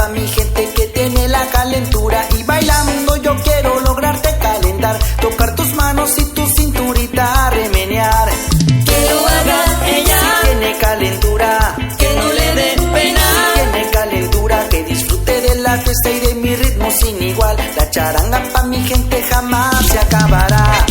pa' mi gente que tiene la calentura. Y bailando yo quiero lograrte calentar, tocar tus manos y tu cinturita remenear. Que lo haga ella, si tiene calentura, que no le dé pena. si tiene calentura, que disfrute de la fiesta y de mi ritmo sin igual. La charanga pa' mi gente jamás se acabará.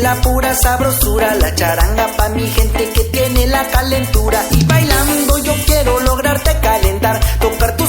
La pura sabrosura, la charanga pa' mi gente que tiene la calentura. Y bailando yo quiero lograrte calentar, tocar tus